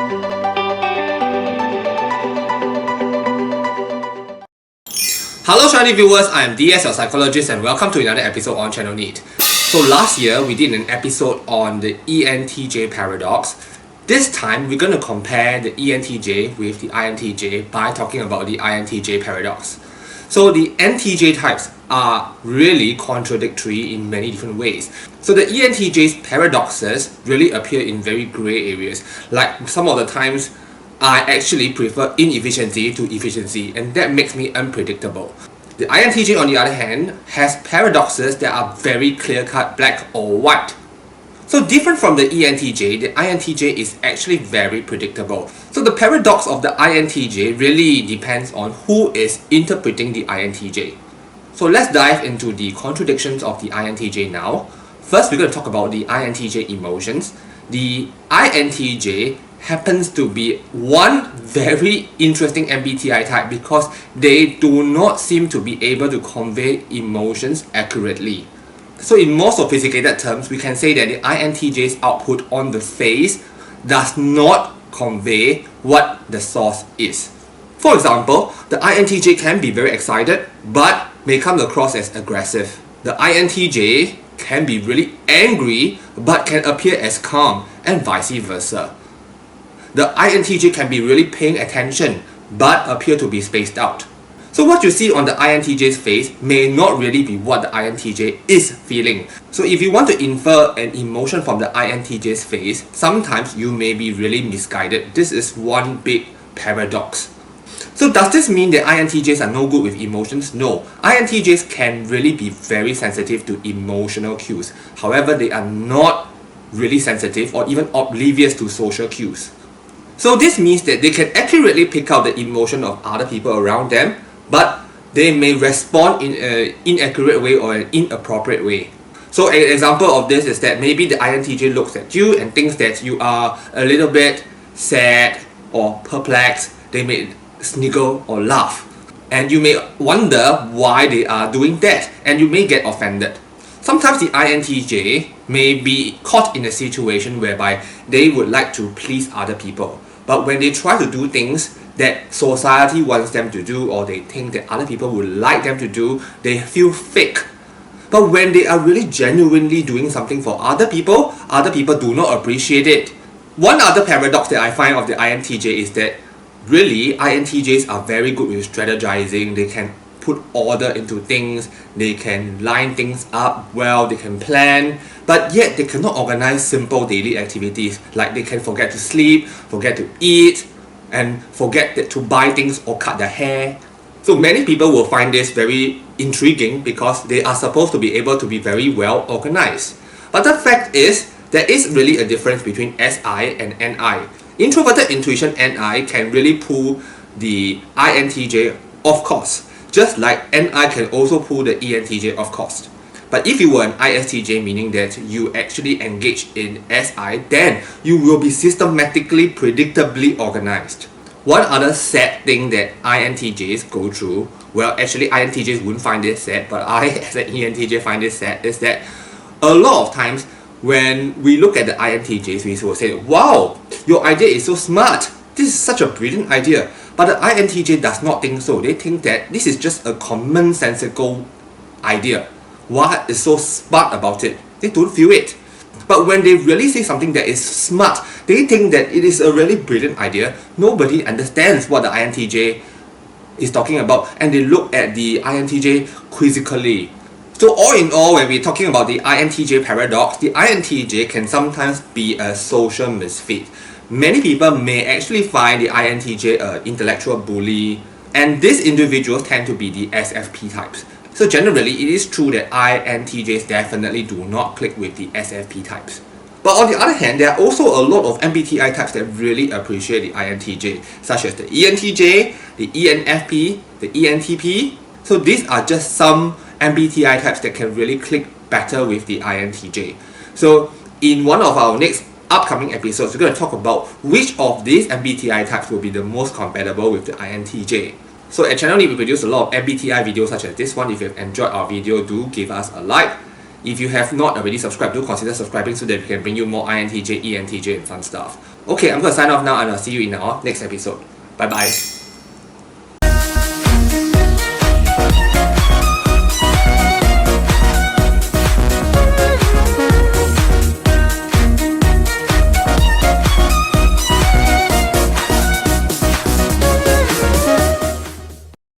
Hello shiny viewers, I am DS, your psychologist, and welcome to another episode on Channel Need. So last year we did an episode on the ENTJ paradox. This time we're going to compare the ENTJ with the INTJ by talking about the INTJ paradox. So the NTJ types are really contradictory in many different ways. So the ENTJ's paradoxes really appear in very grey areas. Like some of the times I actually prefer inefficiency to efficiency, and that makes me unpredictable. The INTJ, on the other hand, has paradoxes that are very clear-cut, black or white. So different from the ENTJ, the INTJ is actually very predictable. So the paradox of the INTJ really depends on who is interpreting the INTJ. So let's dive into the contradictions of the INTJ now. First, we're going to talk about the INTJ emotions. The INTJ happens to be one very interesting MBTI type because they do not seem to be able to convey emotions accurately. So in more sophisticated terms, we can say that the INTJ's output on the face does not convey what the source is. For example, the INTJ can be very excited but may come across as aggressive. The INTJ can be really angry but can appear as calm, and vice versa. The INTJ can be really paying attention but appear to be spaced out. So what you see on the INTJ's face may not really be what the INTJ is feeling. So if you want to infer an emotion from the INTJ's face, sometimes you may be really misguided. This is one big paradox. So does this mean that INTJs are no good with emotions? No. INTJs can really be very sensitive to emotional cues. However, they are not really sensitive or even oblivious to social cues. So this means that they can accurately pick out the emotion of other people around them, but they may respond in an inaccurate way or an inappropriate way. So an example of this is that maybe the INTJ looks at you and thinks that you are a little bit sad or perplexed. They may sniggle or laugh, and you may wonder why they are doing that, and you may get offended. Sometimes the INTJ may be caught in a situation whereby they would like to please other people, but when they try to do things that society wants them to do, or they think that other people would like them to do, they feel fake. But when they are really genuinely doing something for other people do not appreciate it. One other paradox that I find of the INTJ is that really INTJs are very good with strategizing. They can put order into things, they can line things up well, they can plan, but yet they cannot organize simple daily activities, like they can forget to sleep, forget to eat, and forget to buy things or cut their hair. So many people will find this very intriguing because they are supposed to be able to be very well organized. But the fact is, there is really a difference between SI and NI. Introverted intuition NI can really pull the INTJ off course, just like NI can also pull the ENTJ off course. But if you were an ISTJ, meaning that you actually engage in SI, then you will be systematically, predictably organized. One other sad thing that INTJs go through, well actually INTJs wouldn't find this sad, but I as an ENTJ find this sad, is that a lot of times when we look at the INTJs, we will say, wow, your idea is so smart, this is such a brilliant idea. But the INTJ does not think so. They think that this is just a commonsensical idea. What is so smart about it? They don't feel it. But when they really say something that is smart, they think that it is a really brilliant idea. Nobody understands what the INTJ is talking about, and they look at the INTJ quizzically. So all in all, when we're talking about the INTJ paradox, the INTJ can sometimes be a social misfit. Many people may actually find the INTJ an intellectual bully, and these individuals tend to be the SFP types. So generally, it is true that INTJs definitely do not click with the SFP types. But on the other hand, there are also a lot of MBTI types that really appreciate the INTJ, such as the ENTJ, the ENFP, the ENTP. So these are just some MBTI types that can really click better with the INTJ. So in one of our next upcoming episodes, we're going to talk about which of these MBTI types will be the most compatible with the INTJ. So at Channel Need, we produce a lot of MBTI videos such as this one. If you've enjoyed our video, do give us a like. If you have not already subscribed, do consider subscribing so that we can bring you more INTJ, ENTJ and fun stuff. Okay, I'm going to sign off now and I'll see you in our next episode. Bye bye.